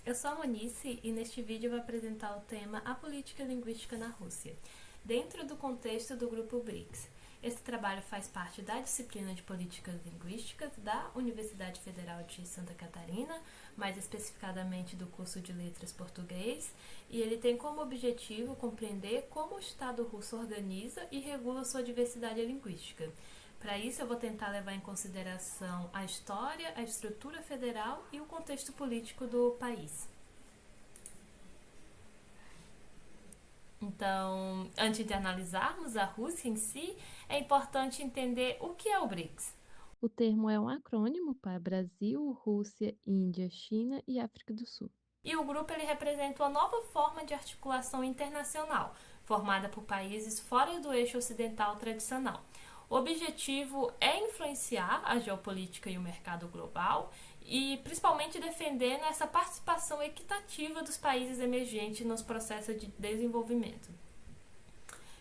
Eu sou a Monice e neste vídeo eu vou apresentar o tema A Política Linguística na Rússia, dentro do contexto do Grupo BRICS. Esse trabalho faz parte da disciplina de Políticas Linguísticas da Universidade Federal de Santa Catarina, mais especificadamente do curso de Letras Português, e ele tem como objetivo compreender como o Estado russo organiza e regula sua diversidade linguística. Para isso, eu vou tentar levar em consideração a história, a estrutura federal e o contexto político do país. Então, antes de analisarmos a Rússia em si, é importante entender o que é o BRICS. O termo é um acrônimo para Brasil, Rússia, Índia, China e África do Sul. E o grupo ele representa uma nova forma de articulação internacional, formada por países fora do eixo ocidental tradicional. O objetivo é influenciar a geopolítica e o mercado global e principalmente defender essa participação equitativa dos países emergentes nos processos de desenvolvimento.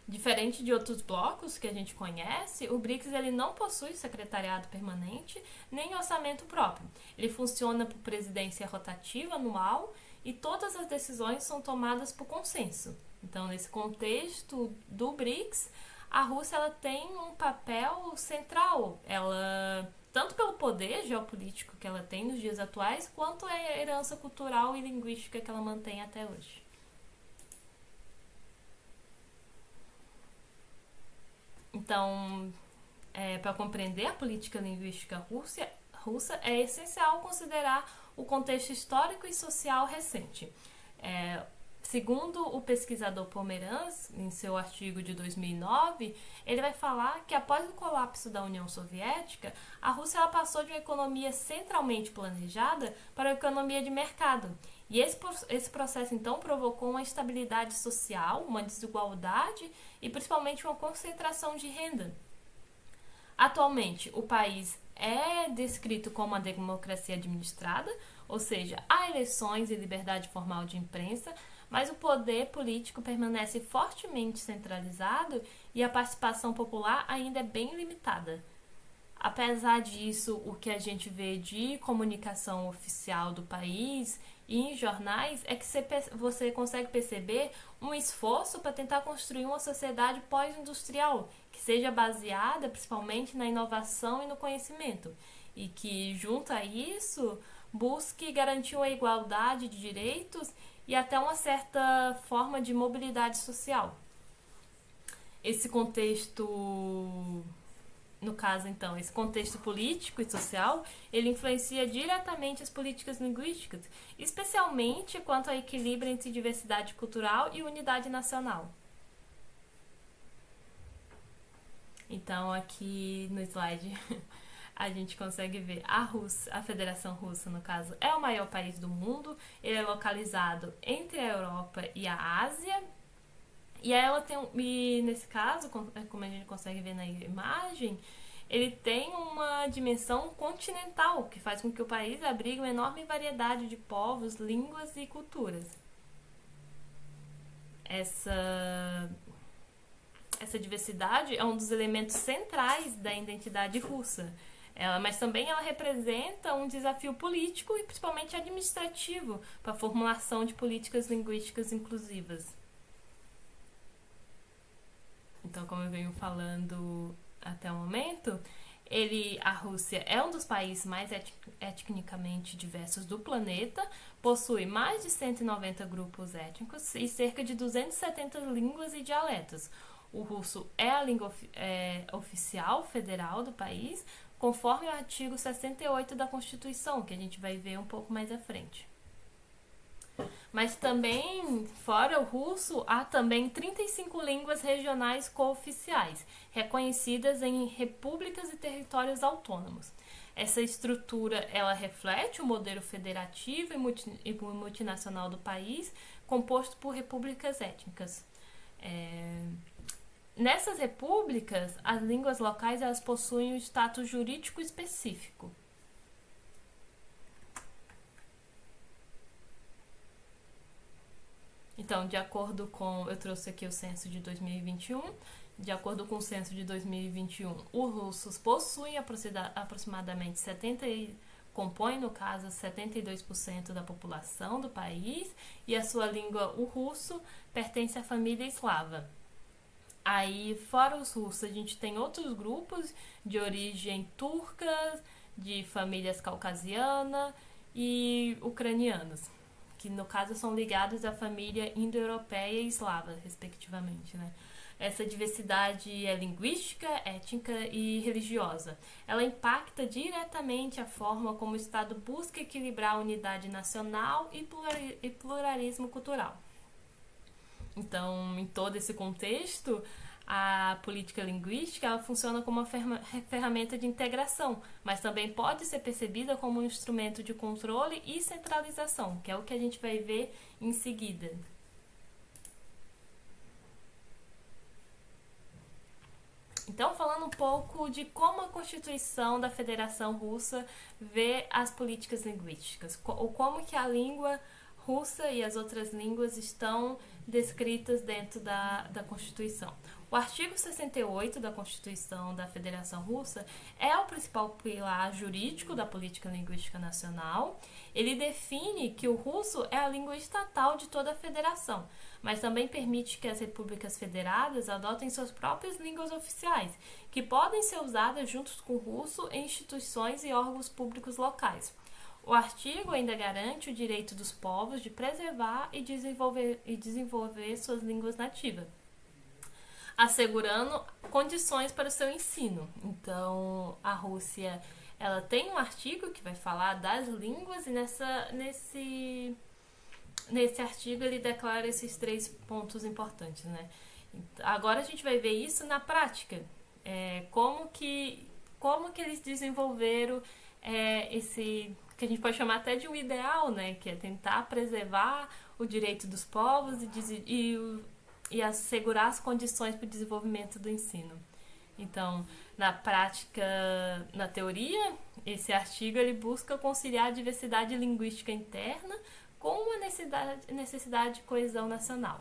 Diferente de outros blocos que a gente conhece, o BRICS ele não possui secretariado permanente nem orçamento próprio. Ele funciona por presidência rotativa anual e todas as decisões são tomadas por consenso. Então, nesse contexto do BRICS, a Rússia ela tem um papel central. Ela, tanto pelo poder geopolítico que ela tem nos dias atuais, quanto a herança cultural e linguística que ela mantém até hoje. Então, para compreender a política linguística russa, é essencial considerar o contexto histórico e social recente. Segundo o pesquisador Pomerantz, em seu artigo de 2009, ele vai falar que após o colapso da União Soviética, a Rússia ela passou de uma economia centralmente planejada para uma economia de mercado. E esse processo, então, provocou uma instabilidade social, uma desigualdade e principalmente uma concentração de renda. Atualmente, o país é descrito como uma democracia administrada, ou seja, há eleições e liberdade formal de imprensa, mas o poder político permanece fortemente centralizado e a participação popular ainda é bem limitada. Apesar disso, o que a gente vê de comunicação oficial do país e em jornais é que você consegue perceber um esforço para tentar construir uma sociedade pós-industrial que seja baseada principalmente na inovação e no conhecimento e que, junto a isso, busque garantir uma igualdade de direitos e até uma certa forma de mobilidade social. Esse contexto, no caso, então, esse contexto político e social, ele influencia diretamente as políticas linguísticas, especialmente quanto ao equilíbrio entre diversidade cultural e unidade nacional. Então, aqui no slide, a gente consegue ver a Federação Russa, no caso, é o maior país do mundo. Ele é localizado entre a Europa e a Ásia. E ela tem, e nesse caso, como a gente consegue ver na imagem, ele tem uma dimensão continental, que faz com que o país abrigue uma enorme variedade de povos, línguas e culturas. Essa diversidade é um dos elementos centrais da identidade russa. Mas também ela representa um desafio político e principalmente administrativo para a formulação de políticas linguísticas inclusivas. Então, como eu venho falando até o momento, a Rússia é um dos países mais etnicamente diversos do planeta, possui mais de 190 grupos étnicos e cerca de 270 línguas e dialetos. O russo é a língua oficial federal do país, conforme o artigo 68 da Constituição, que a gente vai ver um pouco mais à frente. Mas também, fora o russo, há também 35 línguas regionais cooficiais, reconhecidas em repúblicas e territórios autônomos. Essa estrutura ela reflete o modelo federativo e multinacional do país, composto por repúblicas étnicas. Nessas repúblicas, as línguas locais elas possuem um status jurídico específico. Então, de acordo com... Eu trouxe aqui o censo de 2021. De acordo com o censo de 2021, os russos possuem aproximadamente 70 compõe, no caso, 72% da população do país, e a sua língua, o russo, pertence à família eslava. Aí, fora os russos, a gente tem outros grupos de origem turca, de famílias caucasiana e ucranianos, que no caso são ligados à família indo-europeia e eslava, respectivamente, né? Essa diversidade é linguística, étnica e religiosa. Ela impacta diretamente a forma como o Estado busca equilibrar a unidade nacional e pluralismo cultural. Então, em todo esse contexto, a política linguística ela funciona como uma ferramenta de integração, mas também pode ser percebida como um instrumento de controle e centralização, que é o que a gente vai ver em seguida. Então, falando um pouco de como a Constituição da Federação Russa vê as políticas linguísticas, ou como que a língua russa e as outras línguas estão descritas dentro da Constituição. O artigo 68 da Constituição da Federação Russa é o principal pilar jurídico da política linguística nacional. Ele define que o russo é a língua estatal de toda a federação, mas também permite que as repúblicas federadas adotem suas próprias línguas oficiais, que podem ser usadas juntos com o russo em instituições e órgãos públicos locais. O artigo ainda garante o direito dos povos de preservar e desenvolver suas línguas nativas, assegurando condições para o seu ensino. Então, a Rússia ela tem um artigo que vai falar das línguas e nesse artigo ele declara esses 3 pontos importantes, né? Agora a gente vai ver isso na prática. Como que eles desenvolveram esse que a gente pode chamar até de um ideal, né? Que é tentar preservar o direito dos povos e assegurar as condições para o desenvolvimento do ensino. Então, na prática, na teoria, esse artigo ele busca conciliar a diversidade linguística interna com a necessidade de coesão nacional.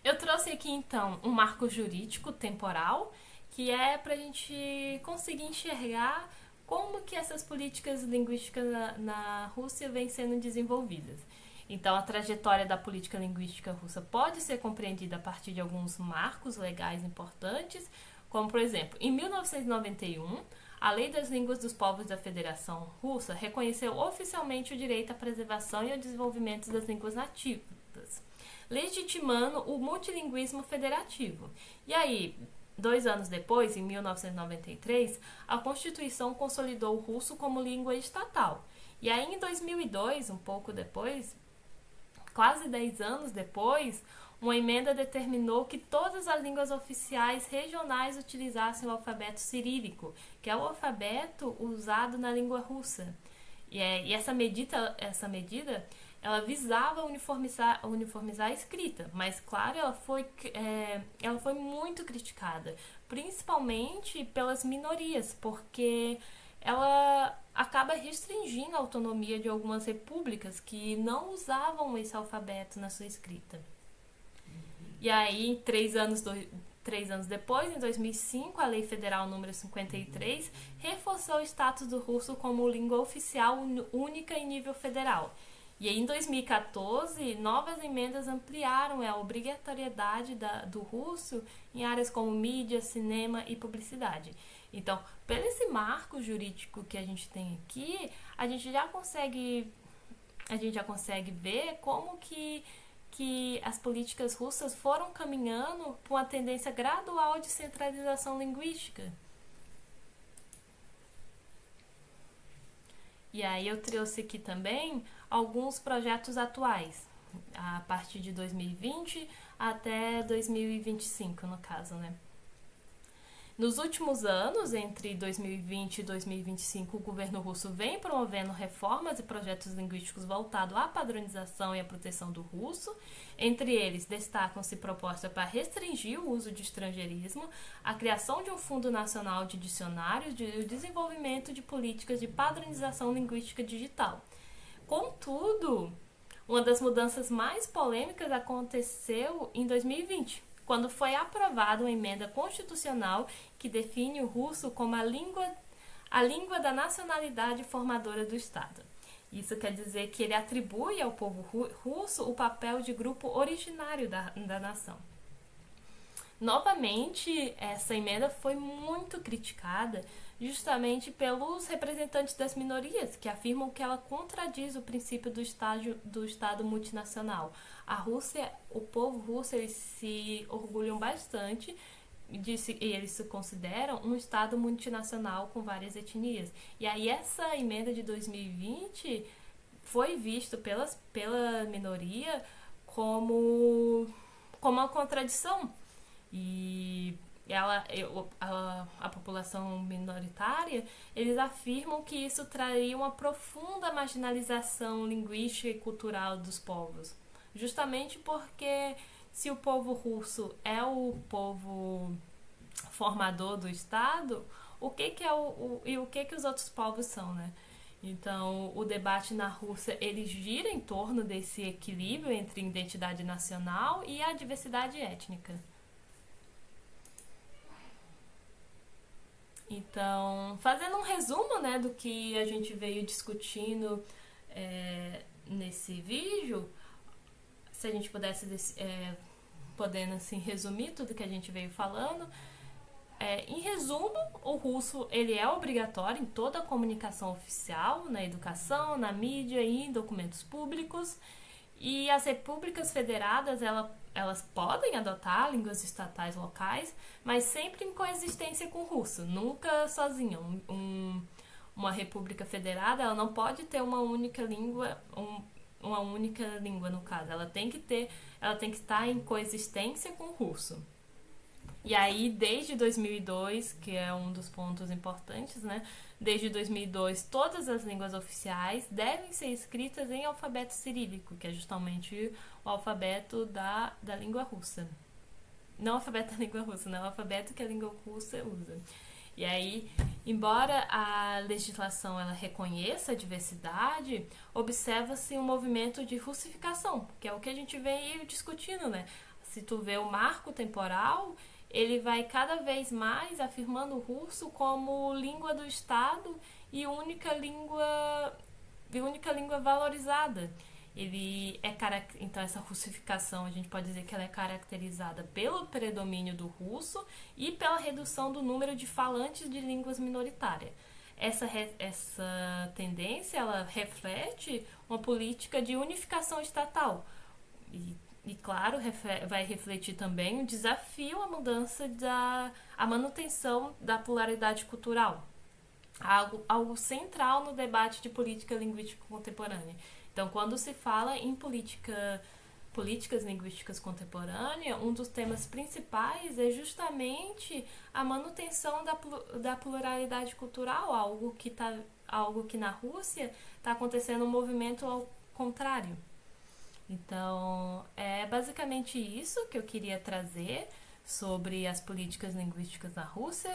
Eu trouxe aqui, então, um marco jurídico temporal, que é para a gente conseguir enxergar como que essas políticas linguísticas na Rússia vêm sendo desenvolvidas. Então, a trajetória da política linguística russa pode ser compreendida a partir de alguns marcos legais importantes, como, por exemplo, em 1991, a Lei das Línguas dos Povos da Federação Russa reconheceu oficialmente o direito à preservação e ao desenvolvimento das línguas nativas, legitimando o multilinguismo federativo. E aí, 2 anos depois, em 1993, a Constituição consolidou o russo como língua estatal. E aí, em 2002, um pouco depois, quase 10 anos depois, uma emenda determinou que todas as línguas oficiais regionais utilizassem o alfabeto cirílico, que é o alfabeto usado na língua russa. E essa medida ela visava uniformizar a escrita, mas, claro, ela foi muito criticada, principalmente pelas minorias, porque ela acaba restringindo a autonomia de algumas repúblicas que não usavam esse alfabeto na sua escrita. E aí, 3 anos depois, em 2005, a Lei Federal número 53 reforçou o status do russo como língua oficial única em nível federal. E aí, em 2014, novas emendas ampliaram a obrigatoriedade do russo em áreas como mídia, cinema e publicidade. Então, pelo esse marco jurídico que a gente tem aqui, a gente já consegue ver como que as políticas russas foram caminhando para uma tendência gradual de centralização linguística. E aí eu trouxe aqui também alguns projetos atuais, a partir de 2020 até 2025, no caso, né? Nos últimos anos, entre 2020 e 2025, o governo russo vem promovendo reformas e projetos linguísticos voltados à padronização e à proteção do russo. Entre eles, destacam-se propostas para restringir o uso de estrangeirismo, a criação de um Fundo Nacional de Dicionários e o desenvolvimento de políticas de padronização linguística digital. Contudo, uma das mudanças mais polêmicas aconteceu em 2020, quando foi aprovada uma emenda constitucional que define o russo como a língua da nacionalidade formadora do Estado. Isso quer dizer que ele atribui ao povo russo o papel de grupo originário da nação. Novamente, essa emenda foi muito criticada justamente pelos representantes das minorias, que afirmam que ela contradiz o princípio do Estado multinacional. A Rússia, o povo russo, eles se orgulham bastante e eles se consideram um Estado multinacional com várias etnias. E aí essa emenda de 2020 foi visto pela minoria como uma contradição. E a população minoritária, eles afirmam que isso traria uma profunda marginalização linguística e cultural dos povos. Justamente porque se o povo russo é o povo formador do Estado, o que os outros povos são, né? Então, o debate na Rússia, ele gira em torno desse equilíbrio entre identidade nacional e a diversidade étnica. Então, fazendo um resumo, né, do que a gente veio discutindo nesse vídeo, se a gente pudesse podendo assim resumir tudo que a gente veio falando, em resumo, o russo ele é obrigatório em toda a comunicação oficial, na educação, na mídia e em documentos públicos. E as repúblicas federadas, elas podem adotar línguas estatais locais, mas sempre em coexistência com o russo, nunca sozinha. Uma república federada, ela não pode ter uma única língua, no caso. Ela tem que estar em coexistência com o russo. E aí, desde 2002, que é um dos pontos importantes, né? Desde 2002, todas as línguas oficiais devem ser escritas em alfabeto cirílico, que é justamente o alfabeto da língua russa. Não o alfabeto da língua russa, né? O alfabeto que a língua russa usa. E aí, embora a legislação ela reconheça a diversidade, observa-se um movimento de russificação, que é o que a gente vem discutindo, né? Se tu vê o marco temporal, ele vai cada vez mais afirmando o russo como língua do Estado e única língua valorizada. Então essa russificação, a gente pode dizer que ela é caracterizada pelo predomínio do russo e pela redução do número de falantes de línguas minoritárias. Essa tendência, ela reflete uma política de unificação estatal. E claro, vai refletir também o desafio à mudança à manutenção da pluralidade cultural. Algo central no debate de política linguística contemporânea. Então, quando se fala em políticas linguísticas contemporâneas, um dos temas principais é justamente a manutenção da pluralidade cultural, algo que na Rússia está acontecendo um movimento ao contrário. Então, é basicamente isso que eu queria trazer sobre as políticas linguísticas na Rússia.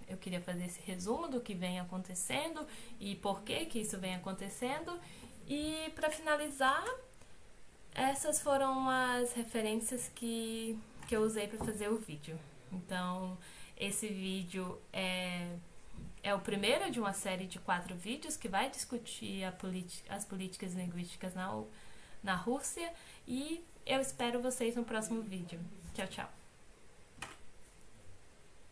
Eu queria fazer esse resumo do que vem acontecendo e por que isso vem acontecendo. E, para finalizar, essas foram as referências que eu usei para fazer o vídeo. Então, esse vídeo é o primeiro de uma série de 4 vídeos que vai discutir as políticas linguísticas na Rússia, e eu espero vocês no próximo vídeo. Tchau, tchau!